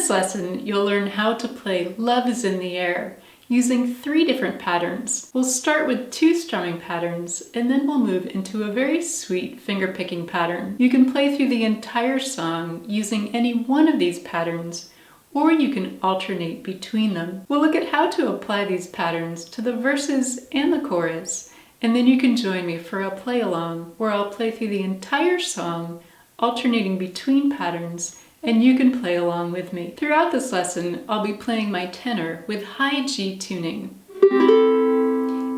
this lesson, you'll learn how to play Love is in the Air using 3 different patterns. We'll start with 2 strumming patterns, and then we'll move into a very sweet finger-picking pattern. You can play through the entire song using any one of these patterns, or you can alternate between them. We'll look at how to apply these patterns to the verses and the chorus, and then you can join me for a play-along where I'll play through the entire song, alternating between patterns, and you can play along with me. Throughout this lesson, I'll be playing my tenor with high G tuning.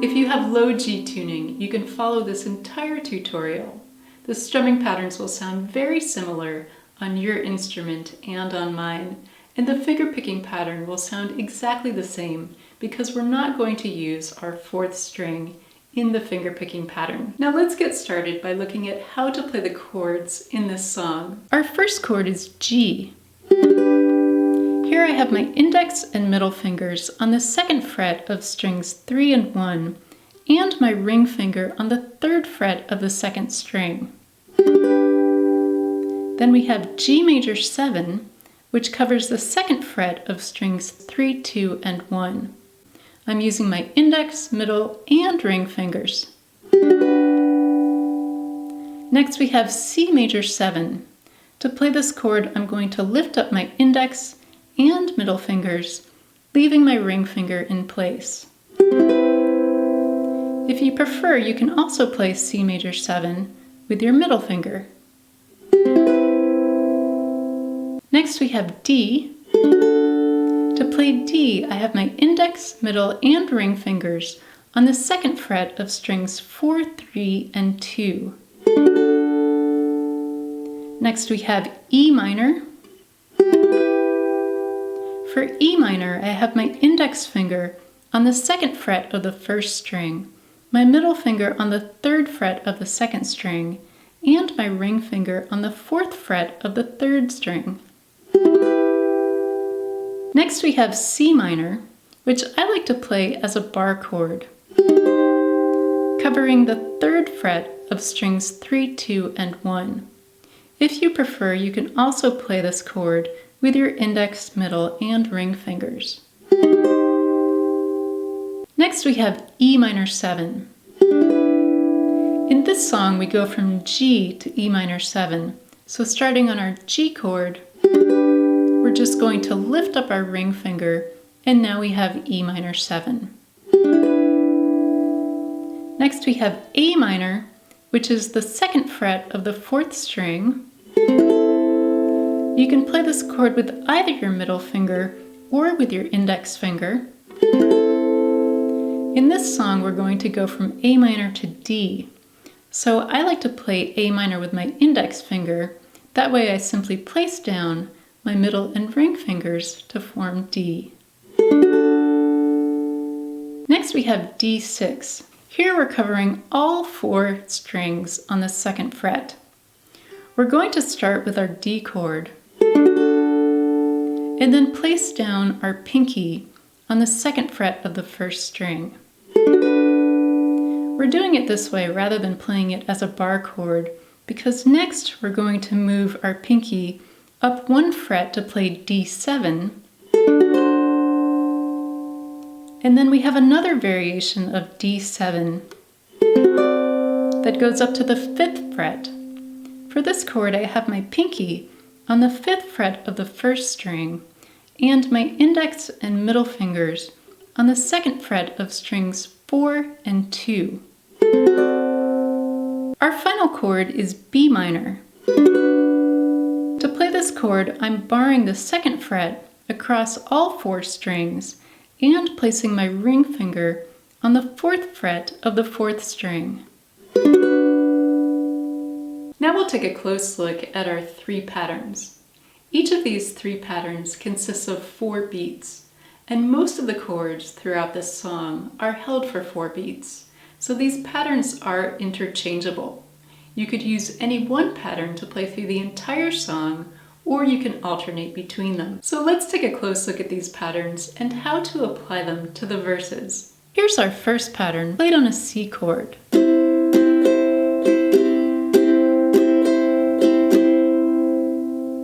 If you have low G tuning, you can follow this entire tutorial. The strumming patterns will sound very similar on your instrument and on mine, and the finger-picking pattern will sound exactly the same because we're not going to use our 4th string in the finger-picking pattern. Now let's get started by looking at how to play the chords in this song. Our first chord is G. Here I have my index and middle fingers on the 2nd fret of strings 3 and 1, and my ring finger on the 3rd fret of the 2nd string. Then we have G major 7, which covers the 2nd fret of strings 3, 2, and 1. I'm using my index, middle, and ring fingers. Next we have C major 7. To play this chord, I'm going to lift up my index and middle fingers, leaving my ring finger in place. If you prefer, you can also play C major 7 with your middle finger. Next we have D. To play D, I have my index, middle, and ring fingers on the 2nd fret of strings 4, 3, and 2. Next we have E minor. For E minor, I have my index finger on the 2nd fret of the 1st string, my middle finger on the 3rd fret of the 2nd string, and my ring finger on the 4th fret of the 3rd string. Next we have C minor, which I like to play as a bar chord, covering the 3rd fret of strings 3, 2, and 1. If you prefer, you can also play this chord with your index, middle, and ring fingers. Next we have E minor 7. In this song we go from G to E minor 7, so starting on our G chord, we're just going to lift up our ring finger, and now we have E minor 7. Next we have A minor, which is the 2nd fret of the 4th string. You can play this chord with either your middle finger or with your index finger. In this song, we're going to go from A minor to D. So I like to play A minor with my index finger. That way I simply place down my middle and ring fingers to form D. Next we have D6. Here we're covering all 4 strings on the 2nd fret. We're going to start with our D chord and then place down our pinky on the 2nd fret of the 1st string. We're doing it this way rather than playing it as a bar chord because next we're going to move our pinky up 1 fret to play D7, and then we have another variation of D7 that goes up to the 5th fret. For this chord, I have my pinky on the 5th fret of the 1st string and my index and middle fingers on the 2nd fret of strings 4 and 2. Our final chord is B minor. To play this chord, I'm barring the 2nd fret across all 4 strings and placing my ring finger on the 4th fret of the 4th string. Now we'll take a close look at our 3 patterns. Each of these 3 patterns consists of 4 beats, and most of the chords throughout this song are held for 4 beats, so these patterns are interchangeable. You could use any one pattern to play through the entire song, or you can alternate between them. So let's take a close look at these patterns and how to apply them to the verses. Here's our first pattern, played on a C chord.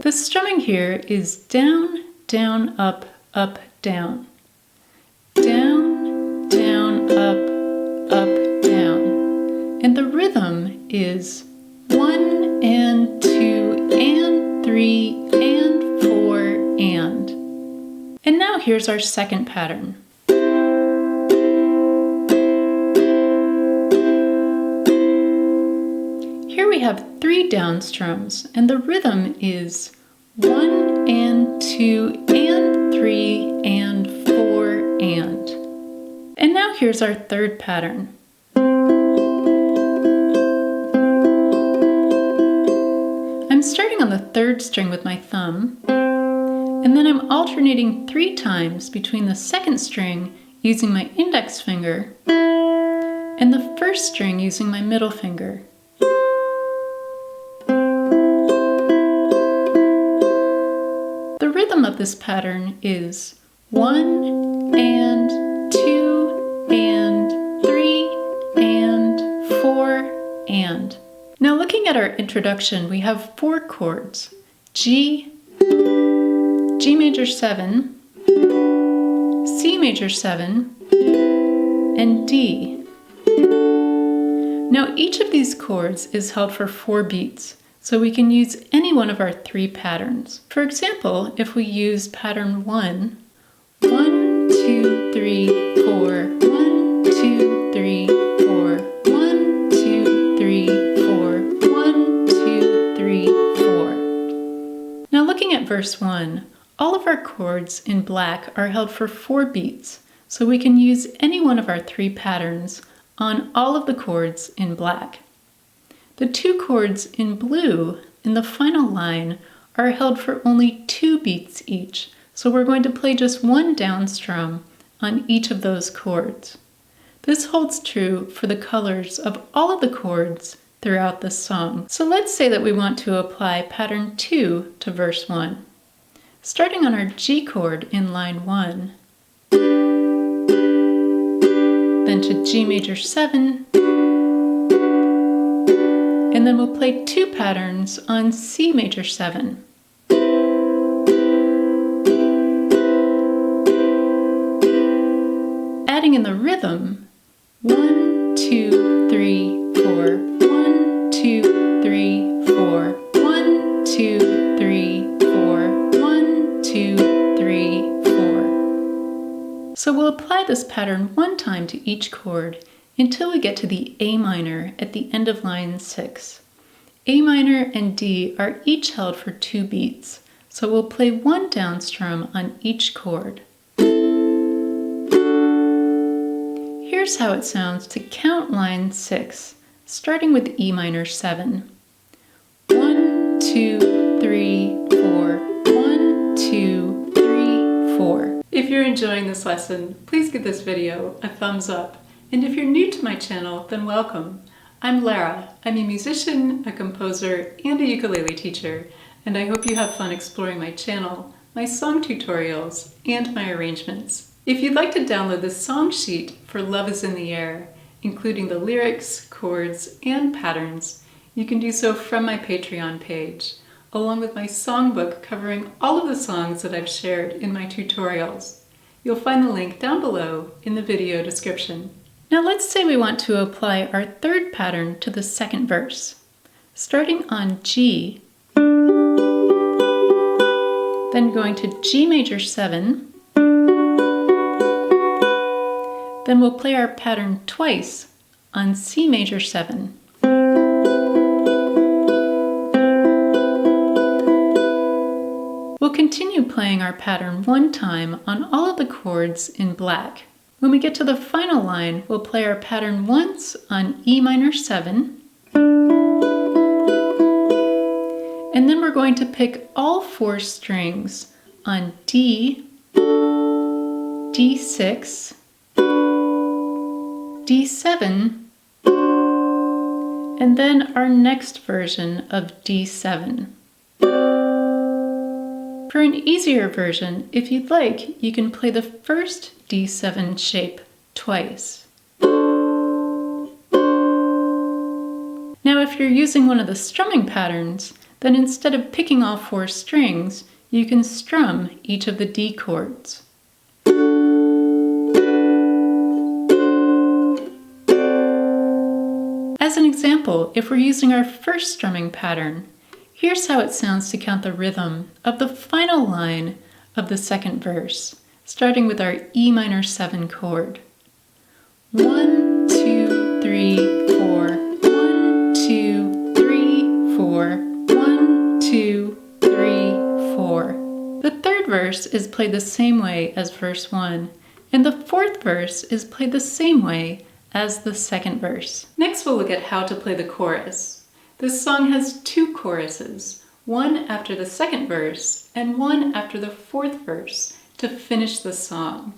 The strumming here is down, down, up, up, down. Down, down, up, down. And the rhythm is 1 and 2 and 3 and 4 and. And now here's our second pattern. Here we have 3 down strums, and the rhythm is 1 and 2 and 3 and 4 and. And now here's our third pattern. I'm starting on the 3rd string with my thumb, and then I'm alternating 3 times between the 2nd string using my index finger and the 1st string using my middle finger. The rhythm of this pattern is 1 and 2 and 3 and 4 and. Now looking at our introduction, we have 4 chords: G, G major 7, C major 7, and D. Now each of these chords is held for 4 beats, so we can use any one of our 3 patterns. For example, if we use pattern 1, 1, 2, 3, 4, 1, 2, 3, 4, 1, 2, 3, 4, 1, 2, 3, 4. Now looking at verse 1, all of our chords in black are held for 4 beats, so we can use any one of our 3 patterns on all of the chords in black. The 2 chords in blue in the final line are held for only 2 beats each, so we're going to play just 1 down strum on each of those chords. This holds true for the colors of all of the chords throughout the song. So let's say that we want to apply pattern 2 to verse 1. Starting on our G chord in line 1, then to G major 7, and then we'll play 2 patterns on C major 7. Adding in the rhythm, 1, 2, 3, 4, 1, 2, 3, 4, 1, 2, 3, 4, 1, 2, 3, 4. So we'll apply this pattern 1 time to each chord until we get to the A minor at the end of line 6. A minor and D are each held for 2 beats, so we'll play 1 down strum on each chord. Here's how it sounds to count line 6, starting with E minor 7. 1, 2, 3, 4, 1, 2, 3, 4. If you're enjoying this lesson, please give this video a thumbs up. And if you're new to my channel, then welcome. I'm Lara. I'm a musician, a composer, and a ukulele teacher, and I hope you have fun exploring my channel, my song tutorials, and my arrangements. If you'd like to download the song sheet for Love is in the Air, including the lyrics, chords, and patterns, you can do so from my Patreon page, along with my songbook covering all of the songs that I've shared in my tutorials. You'll find the link down below in the video description. Now let's say we want to apply our 3rd pattern to the 2nd verse. Starting on G, then going to G major 7, then we'll play our pattern twice on C major 7. We'll continue playing our pattern 1 time on all of the chords in black. When we get to the final line, we'll play our pattern once on E minor 7, and then we're going to pick all 4 strings on D, D6, D7, and then our next version of D7. For an easier version, if you'd like, you can play the first D7 shape twice. Now if you're using one of the strumming patterns, then instead of picking all 4 strings, you can strum each of the D chords. As an example, if we're using our first strumming pattern, here's how it sounds to count the rhythm of the final line of the second verse, starting with our E minor 7 chord. 1, 2, 3, 4. 1, 2, 3, 4. 1, 2, 3, 4. The third verse is played the same way as verse 1, and the fourth verse is played the same way as the second verse. Next we'll look at how to play the chorus. This song has 2 choruses, one after the second verse and one after the fourth verse to finish the song.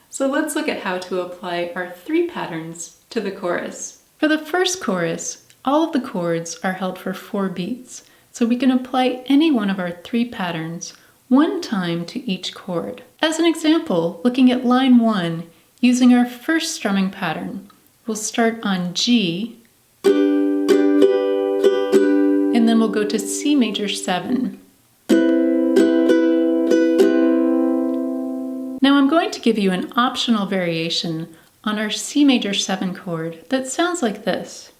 So let's look at how to apply our 3 patterns to the chorus. For the first chorus, all of the chords are held for 4 beats, so we can apply any one of our 3 patterns one time to each chord. As an example, looking at line 1, using our first strumming pattern, we'll start on G, and then we'll go to C major 7. Now I'm going to give you an optional variation on our C major 7 chord that sounds like this.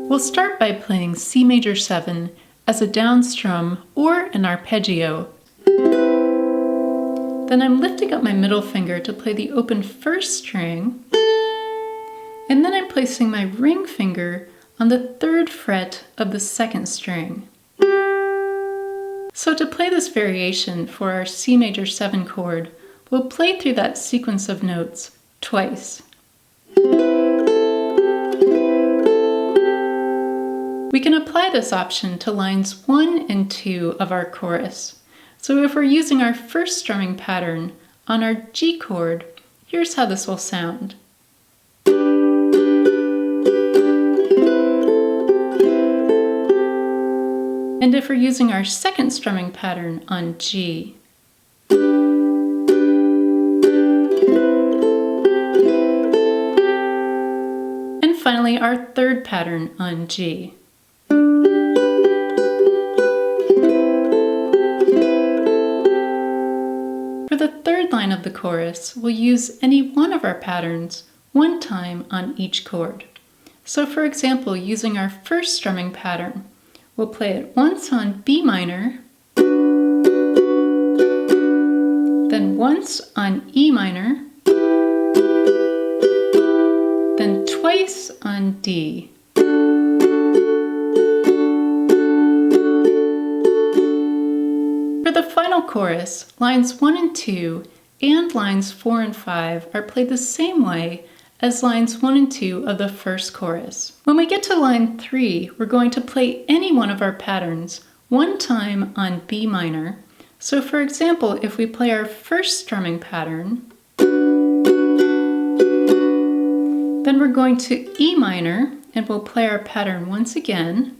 We'll start by playing C major 7 as a down strum or an arpeggio. Then I'm lifting up my middle finger to play the open first string, and then I'm placing my ring finger on the 3rd fret of the 2nd string. So to play this variation for our C major 7 chord, we'll play through that sequence of notes twice. We can apply this option to lines 1 and 2 of our chorus. So if we're using our first strumming pattern on our G chord, here's how this will sound. And if we're using our second strumming pattern on G, and finally our third pattern on G. For the third line of the chorus, we'll use any one of our patterns one time on each chord. So for example, using our first strumming pattern, we'll play it once on B minor, then once on E minor, then twice on D. For the final chorus, lines 1 and 2 and lines 4 and 5 are played the same way as lines 1 and 2 of the first chorus. When we get to line 3, we're going to play any one of our patterns one time on B minor. So for example, if we play our first strumming pattern, then we're going to E minor, and we'll play our pattern once again.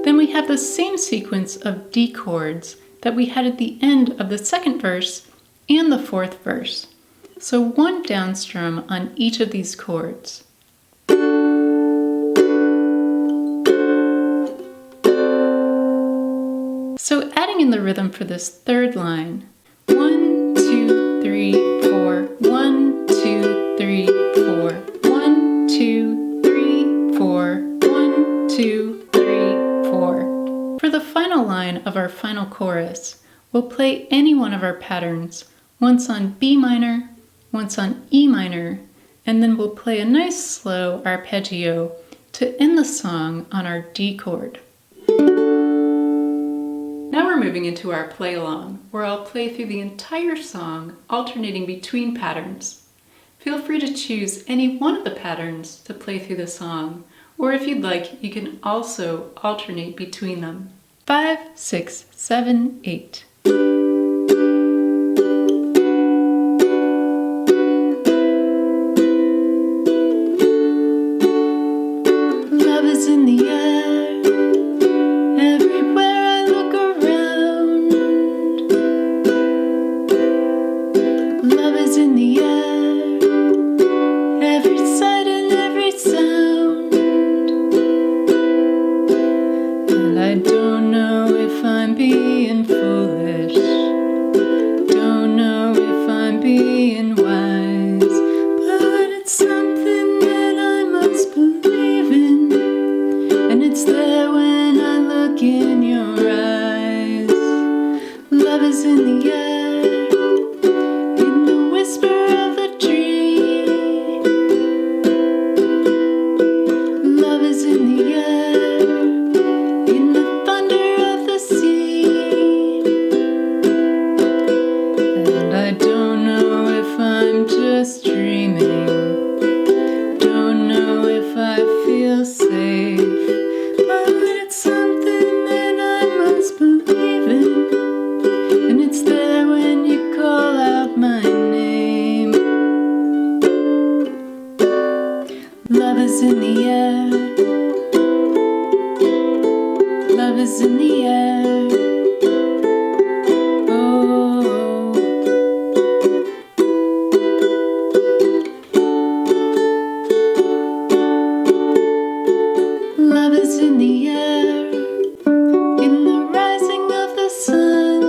Then we have the same sequence of D chords that we had at the end of the second verse and the fourth verse. So one down strum on each of these chords. So adding in the rhythm for this third line, 1, 2, 3, 4, 1, 2, 3, 4, 1, 2, 3, 4, 1, 2, 3, 4. For the final line of our final chorus, we'll play any one of our patterns, once on B minor, once on E minor, and then we'll play a nice slow arpeggio to end the song on our D chord. Now we're moving into our play along, where I'll play through the entire song, alternating between patterns. Feel free to choose any one of the patterns to play through the song, or if you'd like, you can also alternate between them. 5, 6, 7, 8. Love is in the air, everywhere I look around. Love is in the air, every sight and every sound. in your eyes. Love is in the air, in the whisper of a tree. Love is in the air, in the thunder of the sea. And I don't know if I'm just dreaming, don't know if I feel safe, but it's something that I must believe in, and it's there when you call out my name. Love is in the air, love is in the air. Oh, love is in the air, in the rising of the sun.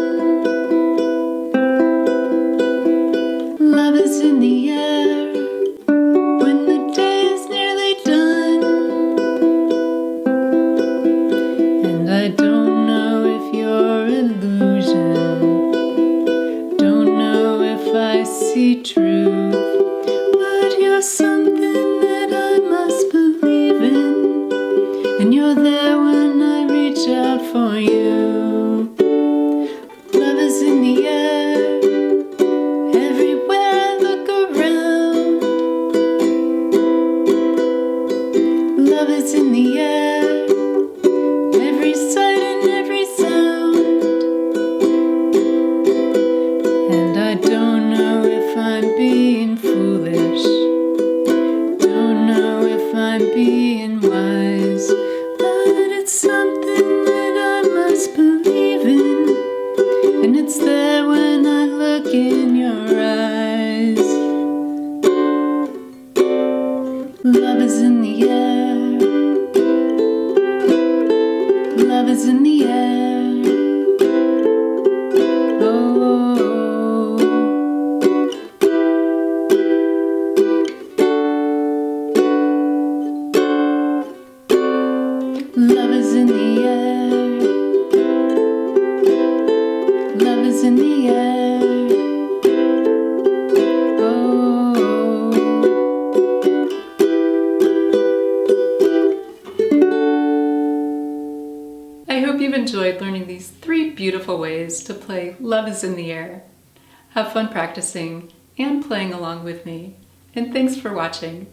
Love is in the air, when the day is nearly done. And I don't know if you're illusion, don't know if I see truth, but you're something that I must believe in, and you're there when I reach out for you. Love is in the air, everywhere I look around. Love is in the air, every sight and every sound. And I don't know if I'm being foolish, don't know if I'm being wise, but it's something that I must believe in, and it's there when I look in your eyes. Love is in the air, love is in the air. Oh, love is in the air, love is in the air. Oh, I hope you've enjoyed learning these 3 beautiful ways to play Love is in the Air. Have fun practicing and playing along with me, and thanks for watching.